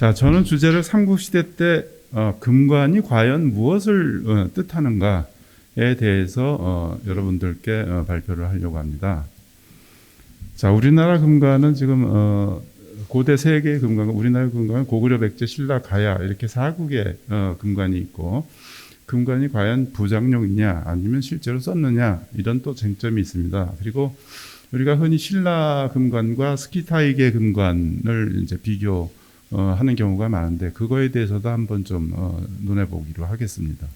자, 저는 주제를 삼국시대 때 금관이 과연 무엇을 뜻하는가에 대해서 여러분들께 발표를 하려고 합니다. 자, 우리나라 금관은 지금 고대 세 개의 금관과 우리나라 금관은 고구려, 백제, 신라, 가야 이렇게 4국의 금관이 있고, 금관이 과연 부장용이냐 아니면 실제로 썼느냐 이런 또 쟁점이 있습니다. 그리고 우리가 흔히 신라 금관과 스키타이계 금관을 이제 비교하는 경우가 많은데, 그거에 대해서도 한번 좀 논해 보기로 하겠습니다.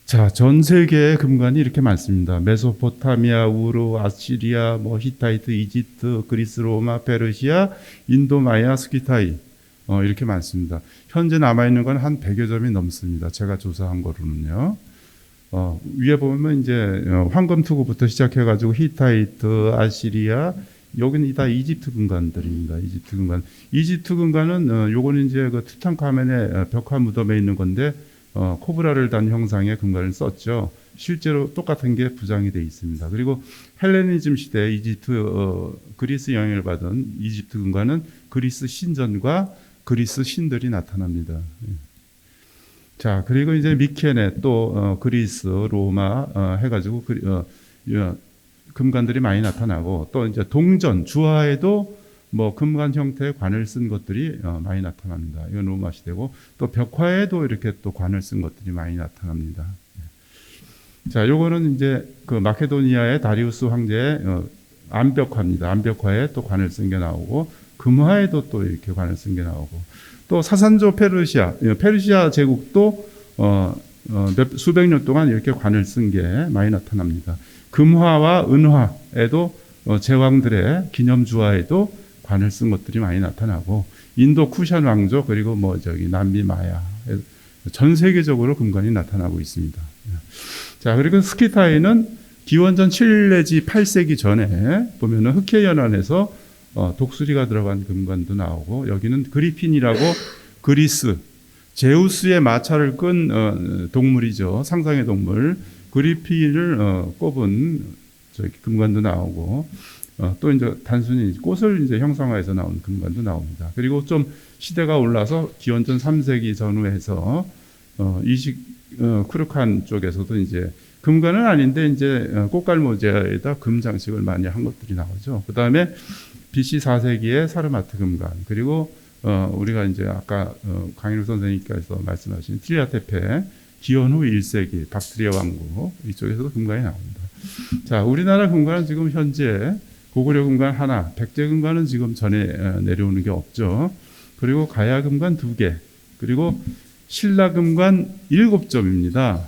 자, 전 세계의 금관이 이렇게 많습니다. 메소포타미아, 우루, 아시리아, 히타이트, 이집트, 그리스, 로마, 페르시아, 인도, 마야, 스키타이 이렇게 많습니다. 현재 남아있는 건 한 100여 점이 넘습니다. 제가 조사한 거로는요. 위에 보면 이제 황금투구부터 시작해가지고 히타이트, 아시리아, 여기는 다 이집트 금관들입니다. 이집트 금관은 요거는 이제 그 투탕카멘의 벽화 무덤에 있는 건데, 코브라를 단 형상의 금관을 썼죠. 실제로 똑같은 게 부장이 되어 있습니다. 그리고 헬레니즘 시대 이집트 그리스 영향을 받은 이집트 금관은 그리스 신전과 그리스 신들이 나타납니다. 자, 그리고 이제 미케네 또 그리스, 로마 해가지고 금관들이 많이 나타나고, 또 이제 동전 주하에도 금관 형태의 관을 쓴 것들이 많이 나타납니다. 이건 로마 시대고, 또 벽화에도 이렇게 또 관을 쓴 것들이 많이 나타납니다. 자, 요거는 이제 그 마케도니아의 다리우스 황제의 암벽화입니다. 암벽화에 또 관을 쓴 게 나오고, 금화에도 또 이렇게 관을 쓴 게 나오고, 또 사산조 페르시아 제국도 수백 년 동안 이렇게 관을 쓴 게 많이 나타납니다. 금화와 은화에도 제왕들의 기념주화에도 관을 쓴 것들이 많이 나타나고, 인도 쿠샨 왕조, 그리고 남미 마야, 전 세계적으로 금관이 나타나고 있습니다. 자, 그리고 스키타이는 기원전 7 내지 8세기 전에 보면은 흑해 연안에서 독수리가 들어간 금관도 나오고, 여기는 그리핀이라고 그리스 제우스의 마차를 끈 동물이죠. 상상의 동물 그리핀을 꼽은 금관도 나오고, 또 이제 단순히 꽃을 이제 형상화해서 나온 금관도 나옵니다. 그리고 좀 시대가 올라서 기원전 3세기 전후해서 쿠르칸 쪽에서도 이제 금관은 아닌데 이제 꽃갈모제에다 금 장식을 많이 한 것들이 나오죠. 그 다음에 BC 4세기의 사르마트 금관, 그리고 우리가 이제 아까 강인우 선생님께서 말씀하신 틸리아테페 기원 후 1세기 박트리아 왕국 이쪽에서도 금관이 나옵니다. 자, 우리나라 금관은 지금 현재 고구려 금관 하나, 백제 금관은 지금 전에 내려오는 게 없죠. 그리고 가야 금관 2개, 그리고 신라 금관 7점입니다.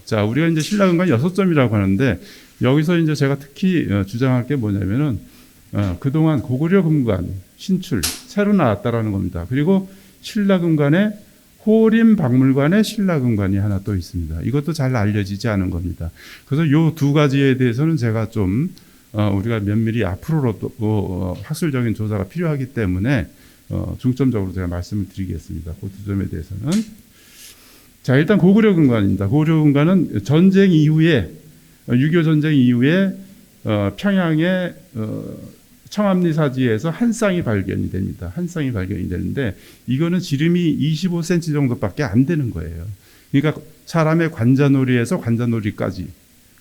자, 우리가 이제 신라 금관 6점이라고 하는데, 여기서 이제 제가 특히 주장할 게 뭐냐면은 그동안 고구려 금관 신출 새로 나왔다라는 겁니다. 그리고 신라 금관에 호림 박물관에 신라 금관이 하나 또 있습니다. 이것도 잘 알려지지 않은 겁니다. 그래서 이 두 가지에 대해서는 제가 좀 우리가 면밀히 앞으로도 학술적인 조사가 필요하기 때문에 중점적으로 제가 말씀을 드리겠습니다. 그 두 점에 대해서는. 자, 일단 고구려 금관입니다. 고구려 금관은 전쟁 이후에 6.25 전쟁 이후에 평양의 청암리사지에서 한 쌍이 발견이 됩니다. 한 쌍이 발견이 되는데, 이거는 지름이 25cm 정도밖에 안 되는 거예요. 그러니까 사람의 관자놀이에서 관자놀이까지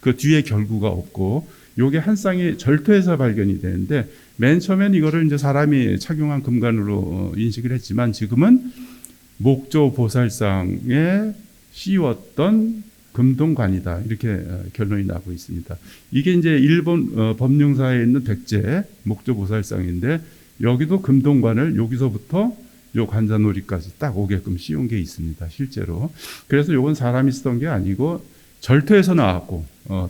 그 뒤에 결구가 없고, 요게 한 쌍이 절토해서 발견이 되는데, 맨 처음엔 이거를 이제 사람이 착용한 금관으로 인식을 했지만, 지금은 목조 보살상에 씌웠던 금동관이다, 이렇게 결론이 나고 있습니다. 이게 이제 일본 법륜사에 있는 백제 목조 보살상인데, 여기도 금동관을 여기서부터 요 관자놀이까지 딱 오게끔 씌운 게 있습니다, 실제로. 그래서 요건 사람이 쓰던 게 아니고 절토에서 나왔고,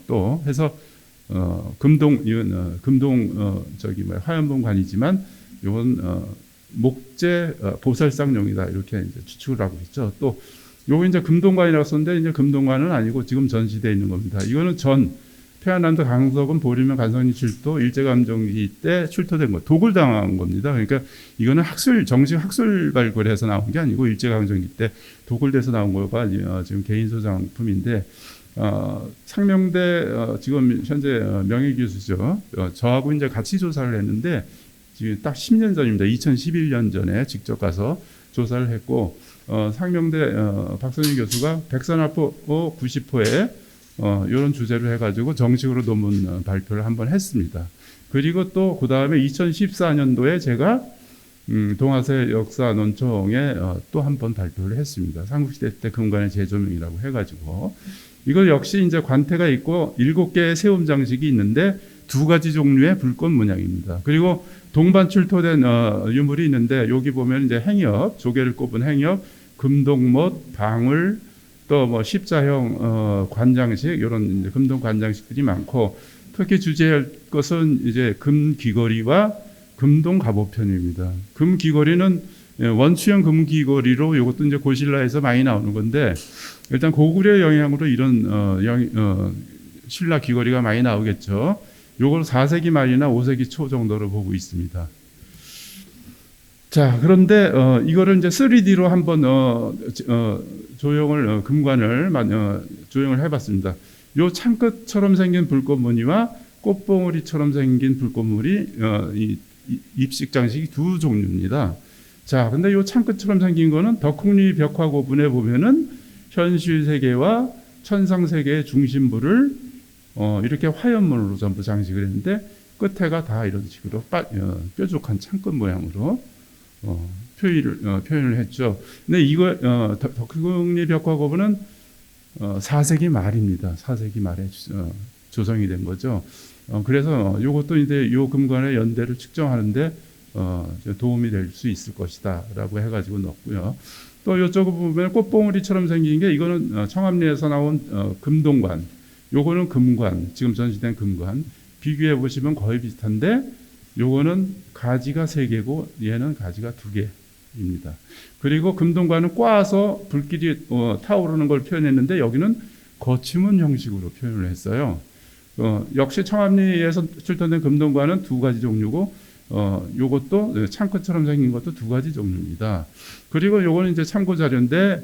또 해서 화염봉관이지만 요건 목재 보살상용이다, 이렇게 이제 추측을 하고 있죠. 또 요거 이제 금동관이라고 썼는데, 이제 금동관은 아니고 지금 전시되어 있는 겁니다. 이거는 평안남도 강서군 보리면 간선리 출도 일제감정기 때 출토된 거, 도굴 당한 겁니다. 그러니까 이거는 정식 학술 발굴해서 나온 게 아니고 일제강점기 때 도굴돼서 나온 거가 지금 개인 소장품인데, 상명대 지금 현재 명예교수죠. 저하고 이제 같이 조사를 했는데, 지금 딱 10년 전입니다. 2011년 전에 직접 가서 조사를 했고 상명대 박선희 교수가 백선화포 90호에 이런 주제로 해가지고 정식으로 논문 발표를 한번 했습니다. 그리고 또 그 다음에 2014년도에 제가 동아세 역사 논총에 또 한 번 발표를 했습니다. 삼국시대 때 금관의 재조명이라고 해가지고 이거 역시 이제 관태가 있고 7개의 세움 장식이 있는데 2가지 종류의 불꽃 문양입니다. 그리고 동반 출토된 유물이 있는데 여기 보면 이제 행엽, 조개를 꼽은 행엽, 금동못, 방울, 또 뭐 십자형 관장식 이런 이제 금동 관장식들이 많고 특히 주제할 것은 이제 금귀걸이와 금동 갑오편입니다. 금귀걸이는 원추형 금귀걸이로 이것도 이제 고신라에서 많이 나오는 건데 일단 고구려 영향으로 이런 신라 귀걸이가 많이 나오겠죠. 요걸 4세기 말이나 5세기 초 정도로 보고 있습니다. 자, 그런데 이거를 이제 3D로 한번 조형을 금관을 조형을 해봤습니다. 요 창끝처럼 생긴 불꽃 무늬와 꽃봉오리처럼 생긴 불꽃물이 입식 장식이 2 종류입니다. 자, 근데 요 창끝처럼 생긴 거는 덕흥리 벽화고분에 보면은 현실 세계와 천상 세계의 중심부를 이렇게 화연문으로 전부 장식을 했는데 끝에가 다 이런 식으로 뾰족한 창끝 모양으로 표현을 했죠. 근데 이거 덕흥리 벽화고분은 4세기 말입니다. 4세기 말에 조성이 된 거죠. 그래서 이것도 이제 요 금관의 연대를 측정하는데 도움이 될 수 있을 것이다라고 해가지고 넣었고요. 또 이쪽을 보면 꽃봉오리처럼 생긴 게 이거는 청암리에서 나온 금동관, 요거는 금관, 지금 전시된 금관. 비교해 보시면 거의 비슷한데 요거는 가지가 3개고 얘는 가지가 2개입니다. 그리고 금동관은 꽈서 불길이 타오르는 걸 표현했는데 여기는 거침은 형식으로 표현을 했어요. 역시 청암리에서 출토된 금동관은 2가지 종류고 요것도 창끝처럼 생긴 것도 2가지 종류입니다. 그리고 요거는 이제 참고 자료인데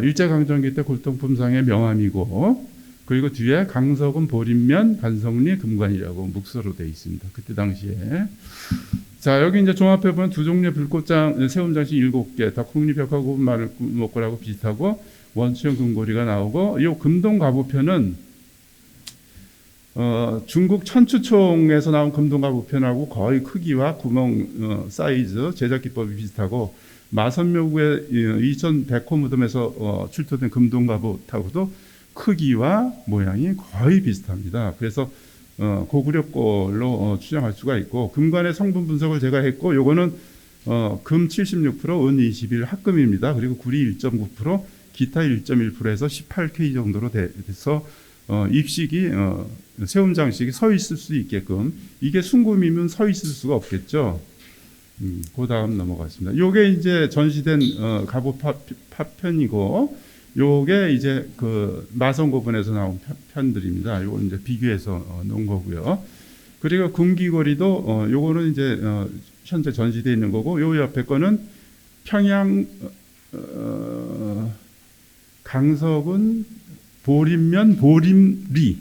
일제강점기 때 골동품상의 명함이고 그리고 뒤에 강석은 보림면 간성리 금관이라고 묵서로 되어 있습니다. 그때 당시에. 자, 여기 이제 종합해 보면 2 종류의 불꽃장 세움 장식 7개, 덕흥리 벽화고분 말목골하고 비슷하고 원추형 금고리가 나오고 이 금동 갑오편은 중국 천추총에서 나온 금동 갑오편하고 거의 크기와 구멍 사이즈, 제작 기법이 비슷하고 마선묘구의 이천100호 무덤에서 출토된 금동 갑옷하고도 크기와 모양이 거의 비슷합니다. 그래서 고구려 걸로 추정할 수가 있고 금관의 성분 분석을 제가 했고 요거는 금 76%, 은 21 합금입니다. 그리고 구리 1.9%, 기타 1.1%에서 18K 정도로 돼서 입식이 세움 장식이 서 있을 수 있게끔 이게 순금이면 서 있을 수가 없겠죠. 그 다음 넘어가겠습니다. 요게 이제 전시된 갑옷 파편이고 요게 이제 그 마성고분에서 나온 편들입니다. 요거는 이제 비교해서 놓은 거고요. 그리고 금귀걸이도 요거는 이제 현재 전시되어 있는 거고 요 옆에 거는 평양 강석은 보림면 보림리.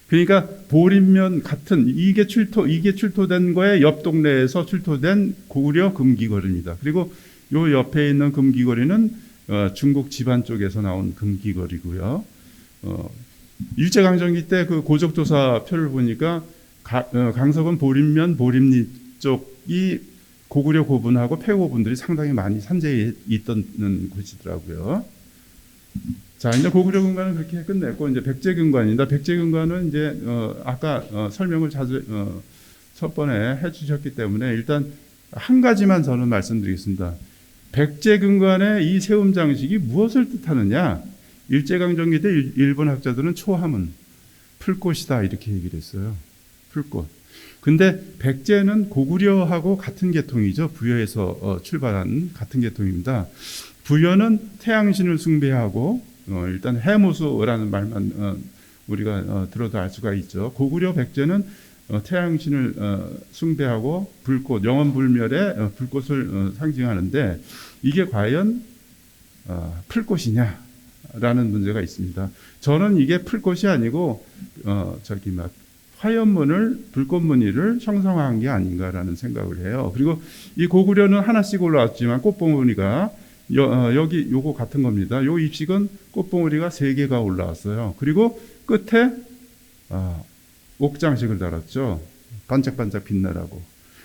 그러니까 보림면 같은 이게 출토된 거에 옆 동네에서 출토된 고구려 금귀걸이입니다. 그리고 요 옆에 있는 금귀걸이는 중국 지반 쪽에서 나온 금귀걸이고요. 일제강점기 때 그 고적조사 표를 보니까 강석은 보림면 보림리 쪽이 고구려 고분하고 폐고분들이 상당히 많이 산재해 있던 곳이더라고요. 자, 이제 고구려 금관은 그렇게 끝냈고 이제 백제금관입니다. 백제금관은 이제 아까 설명을 자주 첫 번에 해주셨기 때문에 일단 한 가지만 저는 말씀드리겠습니다. 백제금관의 이 세움 장식이 무엇을 뜻하느냐? 일제강점기 때 일본 학자들은 초함은 풀꽃이다 이렇게 얘기를 했어요. 풀꽃. 근데 백제는 고구려하고 같은 계통이죠. 부여에서 출발한 같은 계통입니다. 부여는 태양신을 숭배하고 일단 해무수라는 말만 우리가 들어도 알 수가 있죠. 고구려 백제는 태양신을 숭배하고 불꽃, 영원불멸의 불꽃을 상징하는데 이게 과연 풀꽃이냐라는 문제가 있습니다. 저는 이게 풀꽃이 아니고 화연문을 불꽃 무늬를 형성한 게 아닌가라는 생각을 해요. 그리고 이 고구려는 하나씩 올라왔지만 꽃봉오리가 여기 요거 같은 겁니다. 요 입식은 꽃봉오리가 3개가 올라왔어요. 그리고 끝에 옥장식을 달았죠. 반짝반짝 빛나라고.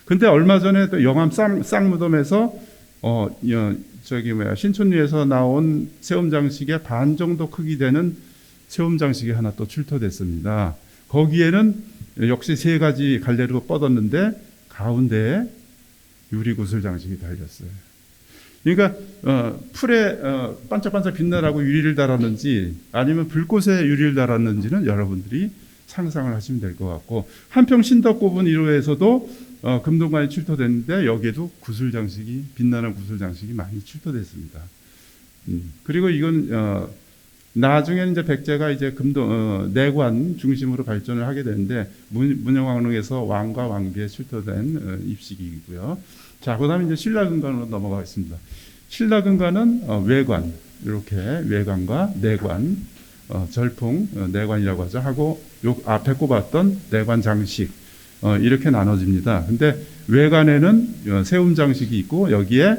근데 얼마 전에 또 영암 쌍무덤에서 신촌리에서 나온 세움장식의 반 정도 크기 되는 세움장식이 하나 또 출토됐습니다. 거기에는 역시 3가지 갈래로 뻗었는데 가운데에 유리구슬 장식이 달렸어요. 그러니까 풀에 반짝반짝 빛나라고 유리를 달았는지 아니면 불꽃에 유리를 달았는지는 여러분들이 상상을 하시면 될 것 같고, 한평 신덕고분 1호에서도 금동관이 출토됐는데 여기에도 구슬 장식이, 빛나는 구슬 장식이 많이 출토됐습니다. 그리고 이건 나중에는 이제 백제가 이제 내관 중심으로 발전을 하게 되는데 문영왕릉에서 왕과 왕비에 출토된 입식이고요. 자, 그다음에 이제 신라금관으로 넘어가겠습니다. 신라금관은 외관, 이렇게 외관과 내관, 절풍 내관이라고 하죠. 하고 요 앞에 꼽았던 내관 장식 이렇게 나눠집니다. 근데 외관에는 세움 장식이 있고 여기에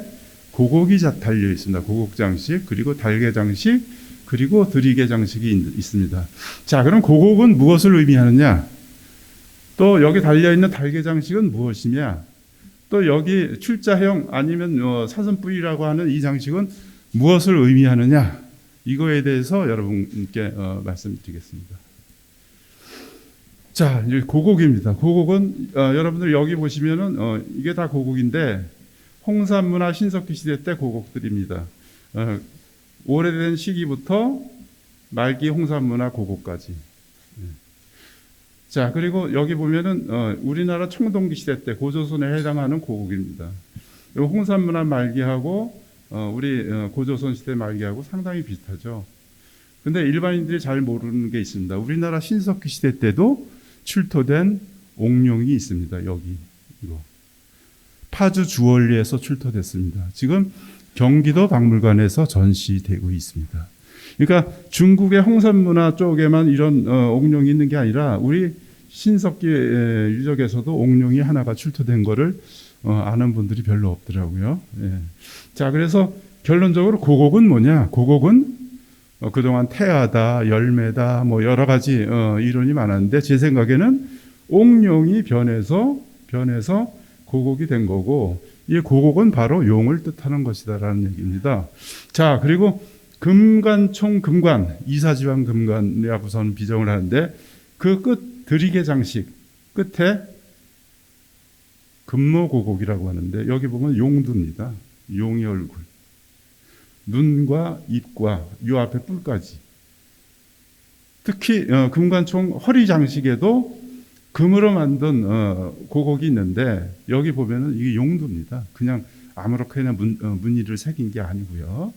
고곡이 달려 있습니다. 고곡 장식, 그리고 달개 장식, 그리고 들이개 장식이 있습니다. 자, 그럼 고곡은 무엇을 의미하느냐? 또 여기 달려 있는 달개 장식은 무엇이냐? 또 여기 출자형 아니면 사슴뿔이라고 하는 이 장식은 무엇을 의미하느냐? 이거에 대해서 여러분께 말씀드리겠습니다. 자, 이제 고곡입니다. 고곡은 여러분들 여기 보시면은 이게 다 고곡인데 홍산문화 신석기 시대 때 고곡들입니다. 오래된 시기부터 말기 홍산문화 고곡까지. 자, 그리고 여기 보면은 우리나라 청동기 시대 때 고조선에 해당하는 고곡입니다. 홍산문화 말기하고 우리 고조선 시대 말기하고 상당히 비슷하죠. 근데 일반인들이 잘 모르는 게 있습니다. 우리나라 신석기 시대 때도 출토된 옥룡이 있습니다. 여기 이거 파주 주월리에서 출토됐습니다. 지금 경기도 박물관에서 전시되고 있습니다. 그러니까 중국의 홍산문화 쪽에만 이런 옥룡이 있는 게 아니라 우리 신석기 유적에서도 옥룡이 하나가 출토된 거를 아는 분들이 별로 없더라고요. 예. 자, 그래서 결론적으로 고곡은 뭐냐? 고곡은 그동안 태아다, 열매다, 뭐 여러 가지 이론이 많았는데 제 생각에는 옥룡이 변해서 고곡이 된 거고, 이 고곡은 바로 용을 뜻하는 것이다라는 얘기입니다. 자, 그리고 금관총 금관, 이사지왕 금관이라고 저는 비정을 하는데 그 끝 들이개 장식 끝에 금모고곡이라고 하는데 여기 보면 용두입니다. 용의 얼굴, 눈과 입과 요 앞에 뿔까지. 특히 금관총 허리 장식에도 금으로 만든 고곡이 있는데 여기 보면은 이게 용두입니다. 그냥 아무렇게나 무늬를 새긴 게 아니고요.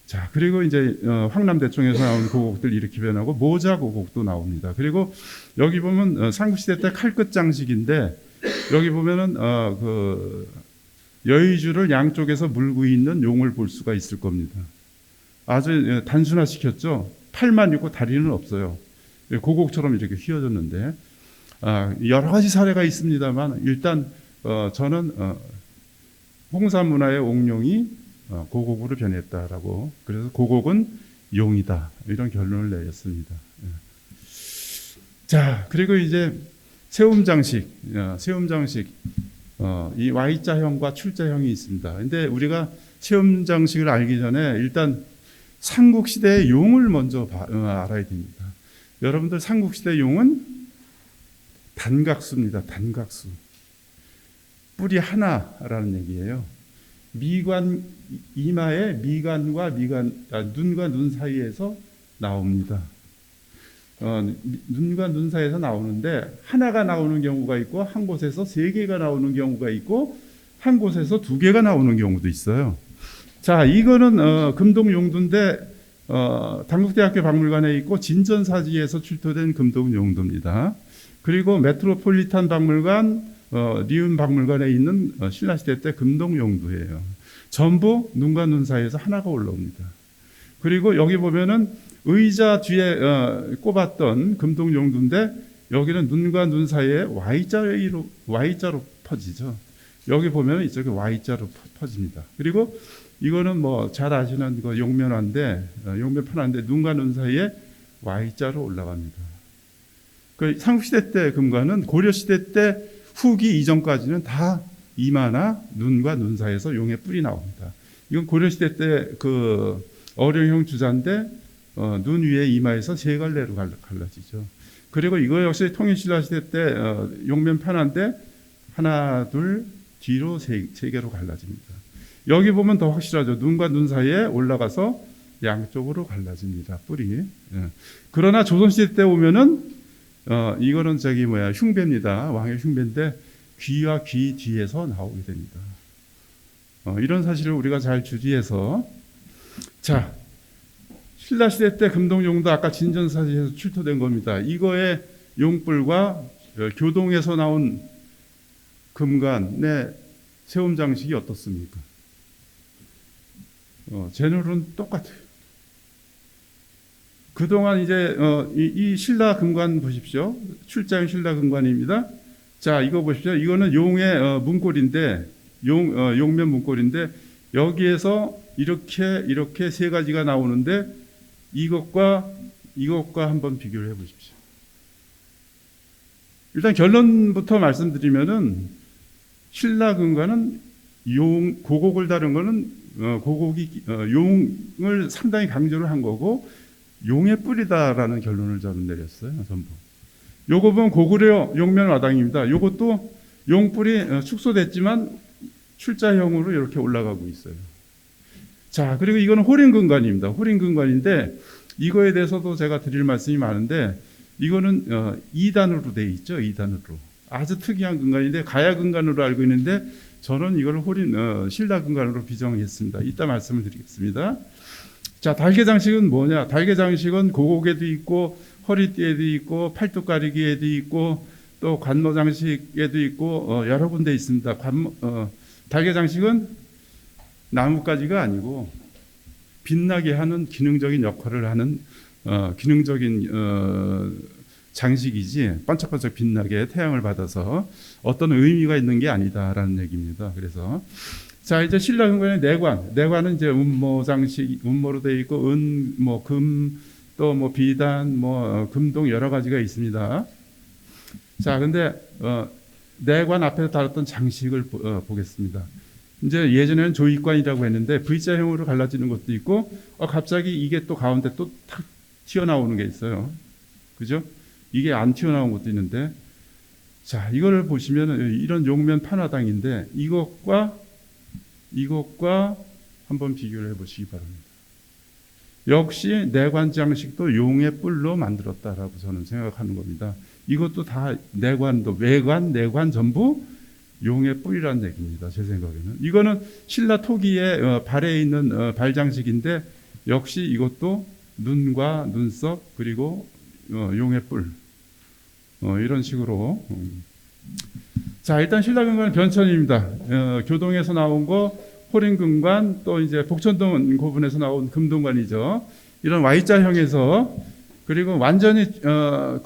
자, 그리고 이제 황남대청에서 나온 고곡들 이렇게 변하고 모자 고곡도 나옵니다. 그리고 여기 보면 삼국시대 때 칼끝 장식인데 여기 보면은 그 여의주를 양쪽에서 물고 있는 용을 볼 수가 있을 겁니다. 아주 단순화시켰죠. 팔만 있고 다리는 없어요. 고곡처럼 이렇게 휘어졌는데 여러 가지 사례가 있습니다만 일단 저는 홍산문화의 옥룡이 고곡으로 변했다라고, 그래서 고곡은 용이다 이런 결론을 내렸습니다. 자, 그리고 이제 세움장식, 이 Y자형과 출자형이 있습니다. 근데 우리가 세움장식을 알기 전에 일단 삼국시대의 용을 먼저 알아야 됩니다. 여러분들 삼국시대 용은 단각수입니다. 단각수. 뿔이 하나라는 얘기예요. 미관, 이마에 미간과 눈과 눈 사이에서 나옵니다. 눈과 눈 사이에서 나오는데 하나가 나오는 경우가 있고 한 곳에서 3개가 나오는 경우가 있고 한 곳에서 2개가 나오는 경우도 있어요. 자, 이거는 금동용두인데 당국대학교 박물관에 있고 진전사지에서 출토된 금동용두입니다. 그리고 메트로폴리탄 박물관, 리움 박물관에 있는 신라시대 때 금동용두예요. 전부 눈과 눈 사이에서 하나가 올라옵니다. 그리고 여기 보면은 의자 뒤에 꼽았던 금동용두인데 여기는 눈과 눈 사이에 Y자로 퍼지죠. 여기 보면 이쪽에 Y자로 퍼집니다. 그리고 이거는 뭐 잘 아시는 그 용면화인데, 용면판화인데 눈과 눈 사이에 Y자로 올라갑니다. 그 삼국시대 때 금관은 고려시대 때 후기 이전까지는 다 이마나 눈과 눈 사이에서 용의 뿔이 나옵니다. 이건 고려시대 때 그 어령형 주자인데 눈 위에 이마에서 세 갈래로 갈라지죠. 그리고 이거 역시 통일신라 시대 때 용면 판화인데 하나, 둘, 뒤로 세 개로 갈라집니다. 여기 보면 더 확실하죠. 눈과 눈 사이에 올라가서 양쪽으로 갈라집니다. 뿔이. 그러나 조선시대 때 오면은 이거는 흉배입니다. 왕의 흉배인데 귀와 귀 뒤에서 나오게 됩니다. 이런 사실을 우리가 잘 주지해서, 자, 신라시대 때 금동용도 아까 진전사지에서 출토된 겁니다. 이거의 용뿔과 교동에서 나온 금관의 세움 장식이 어떻습니까? 제놀은 똑같아요. 그동안 이제 이 신라 금관 보십시오. 출자형 신라 금관입니다. 자, 이거 보십시오. 이거는 용의 문골인데, 용면 문골인데, 여기에서 이렇게 세 가지가 나오는데, 이것과 한번 비교를 해 보십시오. 일단 결론부터 말씀드리면은, 신라 금관은 고곡을 다룬 거는, 고곡이, 용을 상당히 강조를 한 거고, 용의 뿔이다라는 결론을 저는 내렸어요, 전부. 요거 보면 고구려 용면 와당입니다. 요것도 용뿔이 축소됐지만 출자형으로 이렇게 올라가고 있어요. 자, 그리고 이거는 호림금관입니다. 호림금관인데 이거에 대해서도 제가 드릴 말씀이 많은데 이거는 2단으로 되어 있죠. 2단으로. 아주 특이한 금관인데 가야금관으로 알고 있는데 저는 이걸 신라금관으로 비정했습니다. 이따 말씀을 드리겠습니다. 자, 달개장식은 뭐냐? 달개장식은 고곡에도 있고 허리띠에도 있고 팔뚝가리기에도 있고 또 관모장식에도 있고 여러 군데 있습니다. 달개장식은 나뭇가지가 아니고 빛나게 하는 기능적인 역할을 하는 기능적인 장식이지 반짝반짝 빛나게 태양을 받아서 어떤 의미가 있는 게 아니다라는 얘기입니다. 그래서 자, 이제 신라금관의 내관은 이제 운모로 되어 있고 금, 또 비단, 금동 여러 가지가 있습니다. 자, 근데 내관 앞에서 다뤘던 장식을 보겠습니다. 이제 예전에는 조익관이라고 했는데 V자형으로 갈라지는 것도 있고 갑자기 이게 또 가운데 또 탁 튀어나오는 게 있어요. 그죠? 이게 안 튀어나온 것도 있는데, 자, 이거를 보시면 이런 용면 판화당인데 이것과 한번 비교를 해보시기 바랍니다. 역시 내관 장식도 용의 뿔로 만들었다라고 저는 생각하는 겁니다. 이것도 다 내관도 외관, 내관 전부 용의 뿔이라는 얘기입니다. 제 생각에는. 이거는 신라 토기의 발에 있는 발장식인데 역시 이것도 눈과 눈썹 그리고 용의 뿔 이런 식으로. 자, 일단 신라금관은 변천입니다. 교동에서 나온 거 호림금관, 또 이제 복천동 고분에서 나온 금동관이죠. 이런 Y자형에서, 그리고 완전히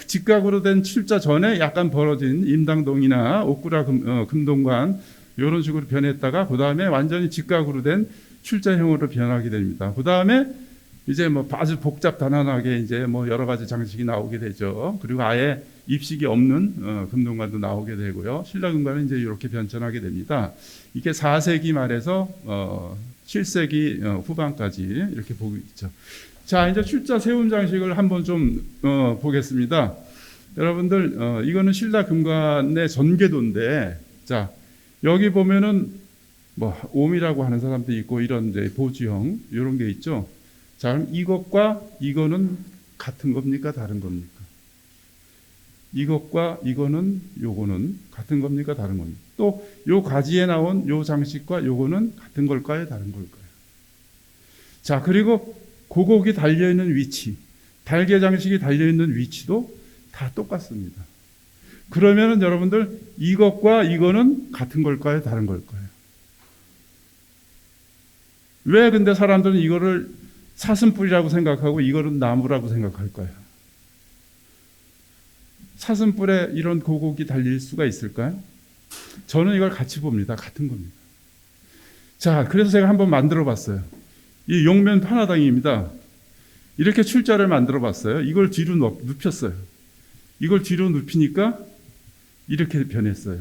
직각으로 된 출자 전에 약간 벌어진 임당동이나 옥구라 금동관 이런 식으로 변했다가 그 다음에 완전히 직각으로 된 출자형으로 변하게 됩니다. 그 다음에 이제 아주 복잡 단단하게 이제 여러 가지 장식이 나오게 되죠. 그리고 아예 입식이 없는 금동관도 나오게 되고요. 신라금관은 이제 이렇게 변천하게 됩니다. 이게 4세기 말에서 7세기 후반까지 이렇게 보고 있죠. 자, 이제 출자 세움 장식을 한번 좀 보겠습니다. 여러분들 이거는 신라금관의 전개도인데, 자, 여기 보면은 옴이라고 하는 사람도 있고 이런 이제 보주형 이런 게 있죠. 자, 그럼 이것과 이거는 같은 겁니까? 다른 겁니까? 이것과 요거는 같은 겁니까? 다른 겁니까? 또 요 가지에 나온 요 장식과 요거는 같은 걸까요? 다른 걸까요? 자, 그리고 고곡이 달려있는 위치, 달개 장식이 달려있는 위치도 다 똑같습니다. 그러면은 여러분들 이것과 이거는 같은 걸까요? 다른 걸까요? 왜 근데 사람들은 이거를 사슴뿔이라고 생각하고 이거는 나무라고 생각할까요? 사슴뿔에 이런 고곡이 달릴 수가 있을까요? 저는 이걸 같이 봅니다. 같은 겁니다. 자, 그래서 제가 한번 만들어 봤어요. 이 용면 하나당입니다. 이렇게 출자를 만들어 봤어요. 이걸 뒤로 눕혔어요. 이걸 뒤로 눕히니까 이렇게 변했어요.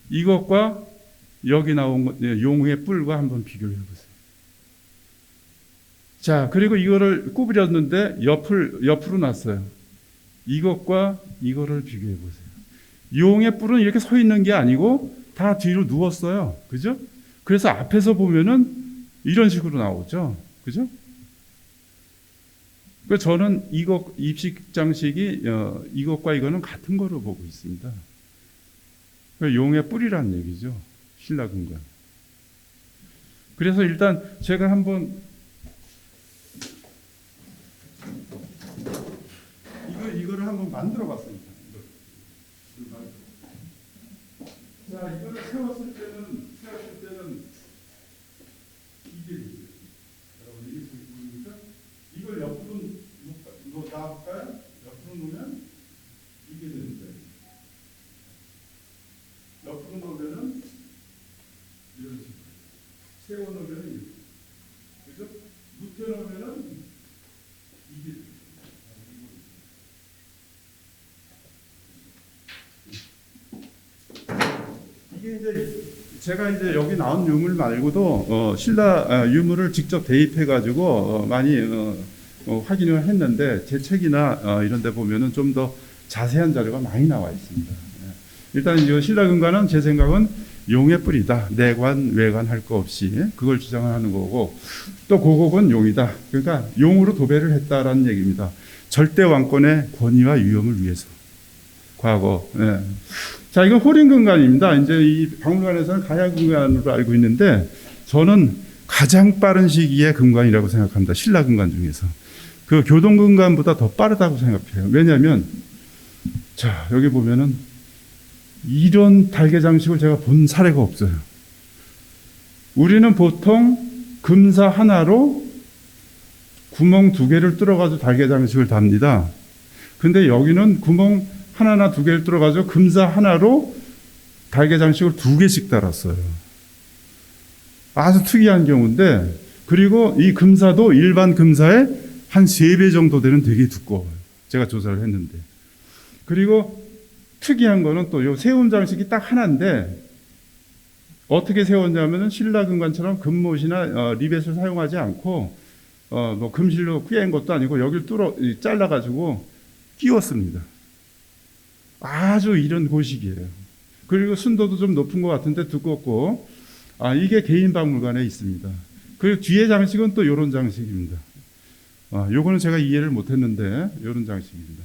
이것과 여기 나온 용의 뿔과 한번 비교를 해보세요. 자, 그리고 이거를 구부렸는데 옆으로 놨어요. 이것과 이거를 비교해 보세요. 용의 뿔은 이렇게 서 있는 게 아니고 다 뒤로 누웠어요. 그죠? 그래서 앞에서 보면은 이런 식으로 나오죠. 그죠? 그래서 저는 이것, 입식 장식이 이것과 이거는 같은 거로 보고 있습니다. 용의 뿔이라는 얘기죠. 신라금관. 그래서 일단 제가 한번 이거를 한번 만들어 봤습니다. 자, 이거를 세웠을 때는 이게 있어요. 여러분 이게 보입니까? 이걸 옆으로 놔볼까요? 옆으로 놓으면 이게 되는데, 옆으로 놓으면은 이런 식으로, 세워 놓으면은 이렇게, 그죠? 눕혀 놓으면은 이게 돼요. 이게 이제 제가 이제 여기 나온 유물 말고도 신라 유물을 직접 대입해 가지고 많이 확인을 했는데 제 책이나 이런 데 보면은 좀 더 자세한 자료가 많이 나와 있습니다. 일단 이 신라금관은 제 생각은 용의 뿔이다. 내관, 외관 할 거 없이 그걸 주장하는 거고, 또 고곡은 용이다. 그러니까 용으로 도배를 했다라는 얘기입니다. 절대 왕권의 권위와 위엄을 위해서. 과거. 예. 자, 이건 호림금관입니다. 이제 이 박물관에서는 가야금관으로 알고 있는데 저는 가장 빠른 시기의 금관이라고 생각합니다. 신라금관 중에서. 그 교동금관보다 더 빠르다고 생각해요. 왜냐하면 자, 여기 보면은 이런 달개 장식을 제가 본 사례가 없어요. 우리는 보통 금사 하나로 구멍 2개를 뚫어가지고 달개 장식을 답니다. 근데 여기는 구멍 하나나 2개를 뚫어가지고 금사 하나로 달개 장식을 2개씩 달았어요. 아주 특이한 경우인데, 그리고 이 금사도 일반 금사의 한 3배 정도 되는 되게 두꺼워요. 제가 조사를 했는데. 그리고 특이한 거는 또 요 세움 장식이 딱 하나인데, 어떻게 세웠냐면은 신라금관처럼 금못이나 리벳을 사용하지 않고 뭐 금실로 꿰인 것도 아니고 여기를 잘라가지고 끼웠습니다. 아주 이런 고식이에요. 그리고 순도도 좀 높은 것 같은데 두껍고, 이게 개인박물관에 있습니다. 그리고 뒤에 장식은 또 이런 장식입니다. 요거는 제가 이해를 못했는데 이런 장식입니다.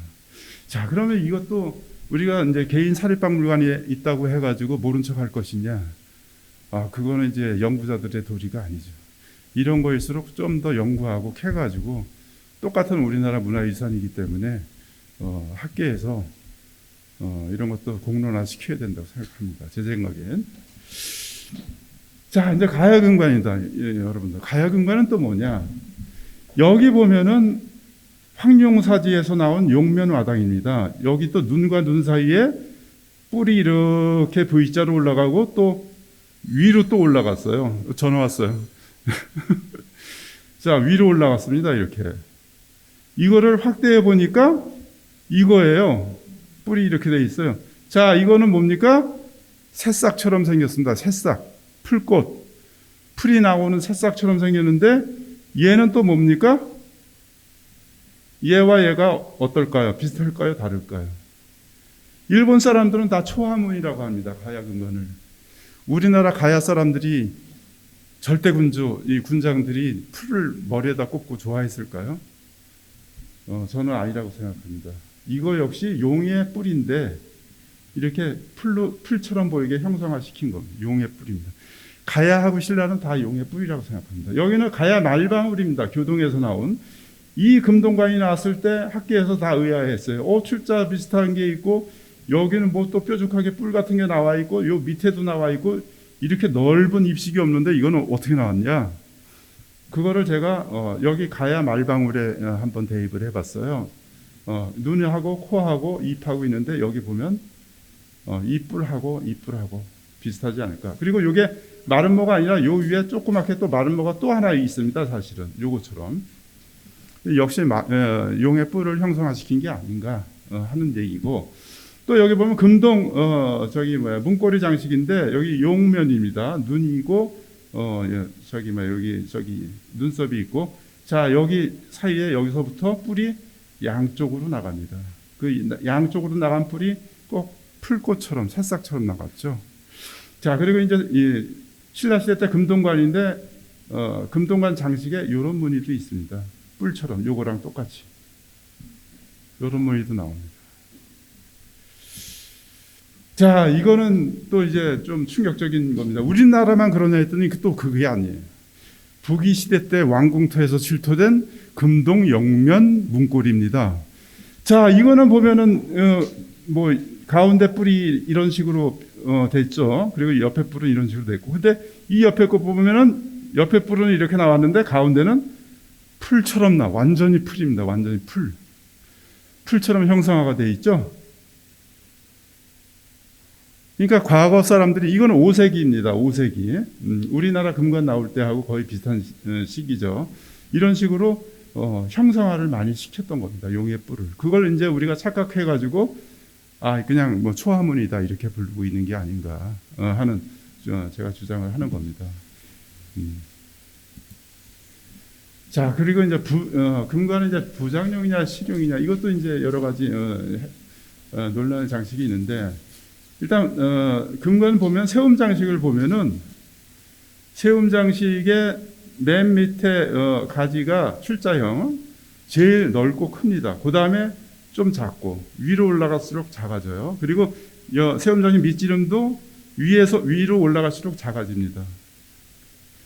자, 그러면 이것도 우리가 이제 개인 사립박물관에 있다고 해가지고 모른 척 할 것이냐? 그거는 이제 연구자들의 도리가 아니죠. 이런 거일수록 좀 더 연구하고 캐가지고 똑같은 우리나라 문화유산이기 때문에 학계에서 이런 것도 공론화 시켜야 된다고 생각합니다. 제 생각엔. 자, 이제 가야금관이다. 예, 여러분들. 가야금관은 또 뭐냐? 여기 보면은 황룡사지에서 나온 용면화당입니다. 여기 또 눈과 눈 사이에 뿔이 이렇게 V자로 올라가고 또 위로 또 올라갔어요. 전화 왔어요. 자, 위로 올라갔습니다. 이렇게. 이거를 확대해 보니까 이거예요. 뿔이 이렇게 돼 있어요. 자, 이거는 뭡니까? 새싹처럼 생겼습니다. 새싹. 풀꽃. 풀이 나오는 새싹처럼 생겼는데 얘는 또 뭡니까? 얘와 얘가 어떨까요? 비슷할까요? 다를까요? 일본 사람들은 다 초하문이라고 합니다. 가야금관을. 우리나라 가야 사람들이 절대군주, 이 군장들이 풀을 머리에다 꽂고 좋아했을까요? 저는 아니라고 생각합니다. 이거 역시 용의 뿔인데 이렇게 풀처럼 보이게 형상화시킨 겁니다. 용의 뿔입니다. 가야하고 신라는 다 용의 뿔이라고 생각합니다. 여기는 가야 말방울입니다. 교동에서 나온. 이 금동관이 나왔을 때 학계에서 다 의아했어요. 출자 비슷한 게 있고 여기는 뭐 또 뾰족하게 뿔 같은 게 나와 있고 요 밑에도 나와 있고 이렇게 넓은 입식이 없는데 이거는 어떻게 나왔냐? 그거를 제가 여기 가야 말방울에 한번 대입을 해봤어요. 눈하고 코하고 입하고 있는데 여기 보면 이뿔하고 비슷하지 않을까. 그리고 이게 마른 모가 아니라 요 위에 조그맣게 또 마른 모가 또 하나 있습니다. 사실은 요것처럼 역시 용의 뿔을 형성화시킨 게 아닌가 하는 얘기고, 또 여기 보면 금동 문고리 장식인데 여기 용면입니다. 눈이고 여기 눈썹이 있고, 자 여기 사이에 여기서부터 뿔이 양쪽으로 나갑니다. 그 양쪽으로 나간 뿔이 꼭 풀꽃처럼 새싹처럼 나갔죠. 자 그리고 이제 이 신라 시대 때 금동관인데 금동관 장식에 이런 무늬도 있습니다. 뿔처럼 요거랑 똑같이 이런 무늬도 나옵니다. 자 이거는 또 이제 좀 충격적인 겁니다. 우리나라만 그러냐 했더니 또 그게 아니에요. 북이 시대 때 왕궁터에서 출토된 금동 영면 문고리입니다. 자 이거는 보면은 뭐 가운데 뿔이 이런 식으로 됐죠. 그리고 옆에 뿔은 이런 식으로 됐고, 근데 이 옆에 거 보면은 옆에 뿔은 이렇게 나왔는데 가운데는 풀처럼 완전히 풀입니다. 완전히 풀처럼 형상화가 돼 있죠. 그러니까 과거 사람들이, 이거는 5세기입니다. 5세기. 우리나라 금관 나올 때하고 거의 비슷한 시기죠. 이런 식으로 형상화를 많이 시켰던 겁니다. 용의 뿔을. 그걸 이제 우리가 착각해가지고 그냥 뭐 초화문이다 이렇게 부르고 있는 게 아닌가 하는 제가 주장을 하는 겁니다. 자 그리고 이제 금관은 이제 부장용이냐 실용이냐, 이것도 이제 여러 가지 논란의 장식이 있는데, 일단 금관 보면 세움 장식을 보면은 세움 장식의 맨 밑에 가지가 출자형 제일 넓고 큽니다. 그 다음에 좀 작고 위로 올라갈수록 작아져요. 그리고 세움 장식 밑지름도 위에서 위로 올라갈수록 작아집니다.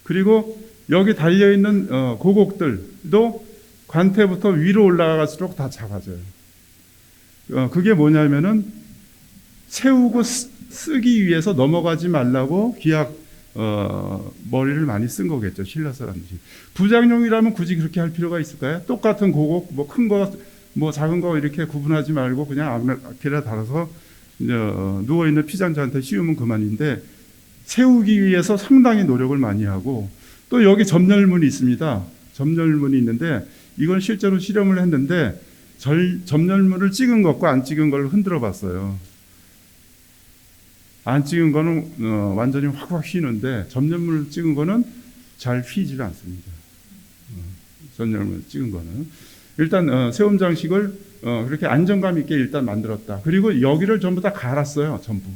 그리고 여기 달려 있는 고곡들도 관태부터 위로 올라갈수록 다 작아져요. 그게 뭐냐면은 세우고 쓰기 위해서 넘어가지 말라고 기약 머리를 많이 쓴 거겠죠. 신라 사람들이. 부장용이라면 굳이 그렇게 할 필요가 있을까요? 똑같은 고곡, 뭐 큰 거, 뭐 작은 거 이렇게 구분하지 말고 그냥 아무렇게나 달아서 누워 있는 피장자한테 씌우면 그만인데, 세우기 위해서 상당히 노력을 많이 하고, 또 여기 점열문이 있습니다. 점열문이 있는데 이건 실제로 실험을 했는데 점열문을 찍은 것과 안 찍은 걸 흔들어 봤어요. 안 찍은 거는 완전히 확확 휘는데 점열문을 찍은 거는 잘 휘지를 않습니다. 점열문을 찍은 거는. 일단 세움 장식을 그렇게 안정감 있게 일단 만들었다. 그리고 여기를 전부 다 갈았어요. 전부.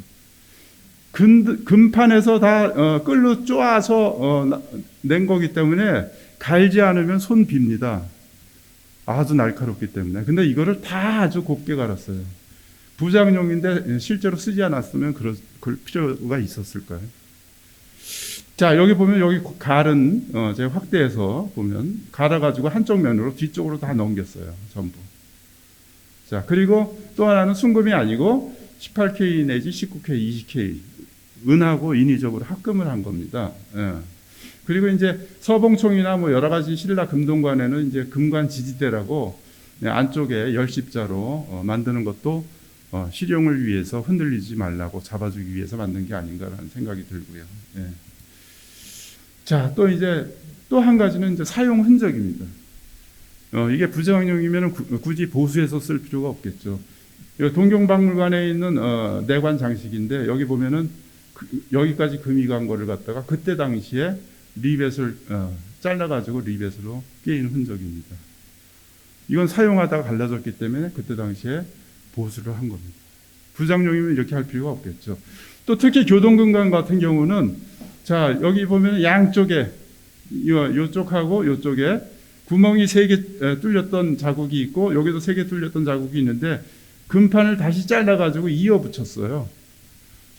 금판에서 다 끌로 쪼아서 낸 거기 때문에 갈지 않으면 손 빕니다. 아주 날카롭기 때문에. 근데 이거를 다 아주 곱게 갈았어요. 부장용인데 실제로 쓰지 않았으면 그럴 필요가 있었을까요? 자, 여기 보면 여기 갈은 제가 확대해서 보면 갈아가지고 한쪽 면으로 뒤쪽으로 다 넘겼어요. 전부. 자, 그리고 또 하나는 순금이 아니고 18K 내지 19K, 20K 은하고 인위적으로 합금을 한 겁니다. 예. 그리고 이제 서봉총이나 뭐 여러 가지 신라 금동관에는 이제 금관 지지대라고 안쪽에 열십자로 만드는 것도 실용을 위해서 흔들리지 말라고 잡아주기 위해서 만든 게 아닌가라는 생각이 들고요. 예. 자, 또 이제 또 한 가지는 이제 사용 흔적입니다. 이게 부정용이면 굳이 보수해서 쓸 필요가 없겠죠. 동경박물관에 있는 내관 장식인데 여기 보면은 여기까지 금이 간 거를 갖다가 그때 당시에 리벳을 잘라가지고 리벳으로 끼인 흔적입니다. 이건 사용하다가 갈라졌기 때문에 그때 당시에 보수를 한 겁니다. 부장용이면 이렇게 할 필요가 없겠죠. 또 특히 교동금관 같은 경우는 자 여기 보면 양쪽에 요쪽하고 요쪽에 구멍이 3개 뚫렸던 자국이 있고 여기도 3개 뚫렸던 자국이 있는데 금판을 다시 잘라가지고 이어 붙였어요.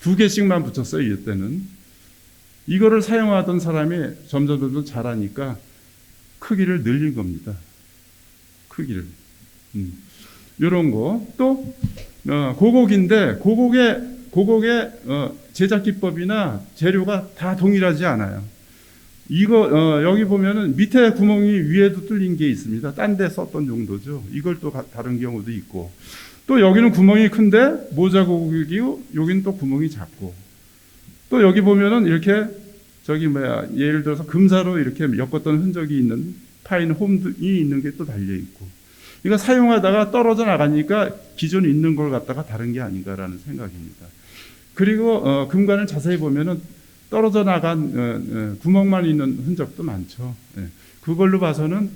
2개씩만 붙였어요. 이때는. 이거를 사용하던 사람이 점점 잘하니까 크기를 늘린 겁니다. 크기를. 이런 거. 또 고곡인데 고곡의 제작 기법이나 재료가 다 동일하지 않아요. 이거 여기 보면은 밑에 구멍이 위에도 뚫린 게 있습니다. 딴 데 썼던 정도죠. 이걸 또 다른 경우도 있고, 또 여기는 구멍이 큰데 모자 고객이고 여기는 또 구멍이 작고, 또 여기 보면은 이렇게 예를 들어서 금사로 이렇게 엮었던 흔적이 있는 파인 홈이 있는 게 또 달려 있고, 이거 사용하다가 떨어져 나가니까 기존에 있는 걸 갖다가 다른 게 아닌가라는 생각입니다. 그리고 금관을 자세히 보면은 떨어져 나간 구멍만 있는 흔적도 많죠. 예. 그걸로 봐서는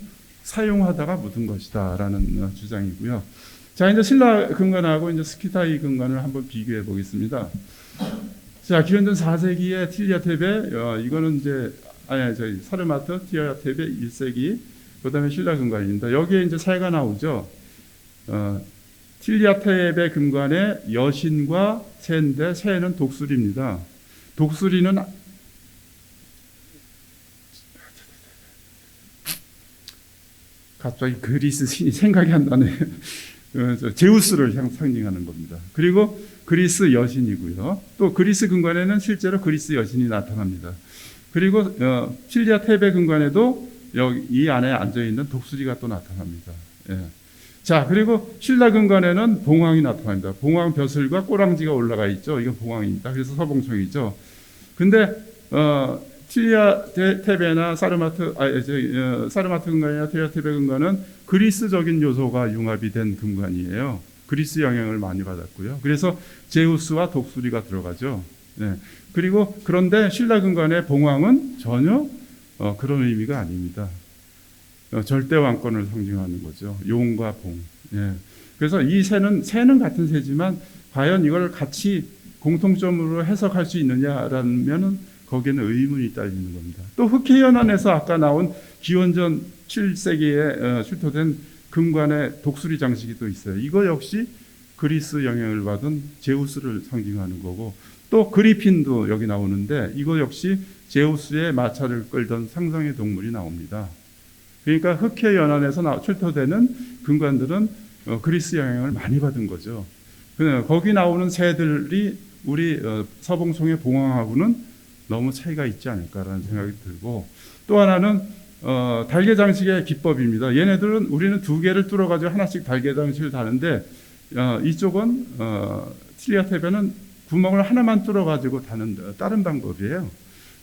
사용하다가 묻은 것이다라는 주장이고요. 자, 이제 신라 금관하고 이제 스키타이 금관을 한번 비교해 보겠습니다. 자, 기원전 4세기의 틸리아테베, 이거는 이제 사르마트 틸리아테베 1세기, 그다음에 신라 금관입니다. 여기에 이제 새가 나오죠. 틸리아테베 금관의 여신과 새인데, 새는 독수리입니다. 독수리는 갑자기 그리스 신이 생각이 안 나네요. 제우스를 상징하는 겁니다. 그리고 그리스 여신이고요. 또 그리스 금관에는 실제로 그리스 여신이 나타납니다. 그리고 틸리아테베 금관에도 여기 이 안에 앉아 있는 독수리가 또 나타납니다. 예. 자, 그리고 신라 금관에는 봉황이 나타납니다. 봉황 벼슬과 꼬랑지가 올라가 있죠. 이건 봉황입니다. 그래서 서봉총이죠. 근데 틸리아테베나 사르마트 금관이나 틸리아테베 금관은 그리스적인 요소가 융합이 된 금관이에요. 그리스 영향을 많이 받았고요. 그래서 제우스와 독수리가 들어가죠. 네. 그리고 그런데 신라 금관의 봉황은 전혀 그런 의미가 아닙니다. 절대 왕권을 상징하는 거죠. 용과 봉. 예. 그래서 이 새는 같은 새지만 과연 이걸 같이 공통점으로 해석할 수 있느냐라면은 거기에는 의문이 딸리는 겁니다. 또 흑해연안에서 아까 나온 기원전 7세기에 출토된 금관의 독수리 장식이 또 있어요. 이거 역시 그리스 영향을 받은 제우스를 상징하는 거고, 또 그리핀도 여기 나오는데 이거 역시 제우스의 마차를 끌던 상상의 동물이 나옵니다. 그러니까 흑해연안에서 출토되는 금관들은 그리스 영향을 많이 받은 거죠. 거기 나오는 새들이 우리 서봉송의 봉황하고는 너무 차이가 있지 않을까라는 생각이 들고, 또 하나는 달개 장식의 기법입니다. 우리는 두 개를 뚫어가지고 하나씩 달개 장식을 다는데, 이쪽은 틸리아테베는 구멍을 하나만 뚫어가지고 다는 다른 방법이에요.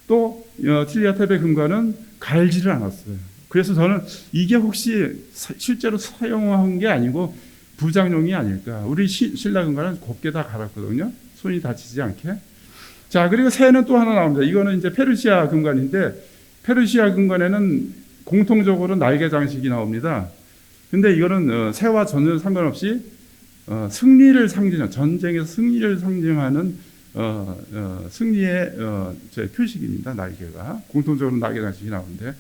또 틸리아테베 금관은 갈지를 않았어요. 그래서 저는 이게 혹시 실제로 사용한 게 아니고 부장용이 아닐까. 우리 신라 금관은 곱게 다 갈았거든요. 손이 다치지 않게. 자, 그리고 새는 또 하나 나옵니다. 이거는 이제 페르시아 금관인데, 페르시아 금관에는 공통적으로 날개 장식이 나옵니다. 근데 이거는 새와 전혀 상관없이 승리를 상징하는, 전쟁에서 승리를 상징하는 승리의 표식입니다. 날개가 공통적으로 날개 장식이 나오는데,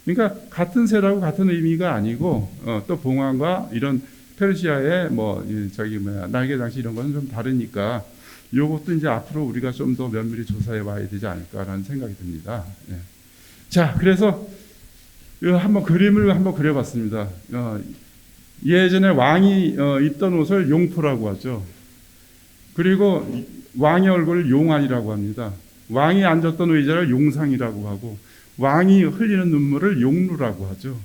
그러니까 같은 새라고 같은 의미가 아니고 또 봉황과 이런 페르시아의 날개 장식 이런 것은 좀 다르니까 이것도 이제 앞으로 우리가 좀 더 면밀히 조사해 봐야 되지 않을까라는 생각이 듭니다. 예. 자, 그래서 한번 그림을 한번 그려봤습니다. 예전에 왕이 입던 옷을 용포라고 하죠. 그리고 왕의 얼굴을 용안이라고 합니다. 왕이 앉았던 의자를 용상이라고 하고, 왕이 흘리는 눈물을 용루라고 하죠.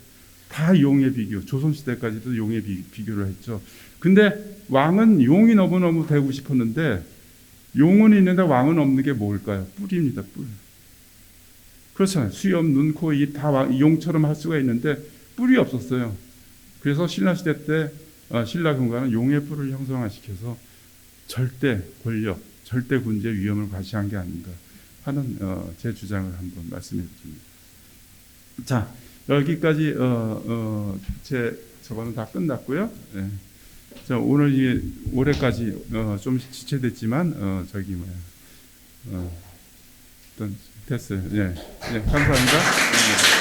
다 용의 비교, 조선시대까지도 용의 비교를 했죠. 근데 왕은 용이 너무너무 되고 싶었는데, 용은 있는데 왕은 없는 게 뭘까요? 뿔입니다, 뿔. 그렇잖아요. 수염, 눈, 코, 입 다 용처럼 할 수가 있는데 뿔이 없었어요. 그래서 신라시대 때 신라 금관은 용의 뿔을 형성화시켜서 절대 권력, 절대 군주의 위험을 과시한 게 아닌가 하는 제 주장을 한번 말씀해 드립니다. 자, 여기까지 저거는 다 끝났고요. 네. 자, 오늘 올해까지 좀 지체됐지만 일단 됐어요. 네, 감사합니다. 네.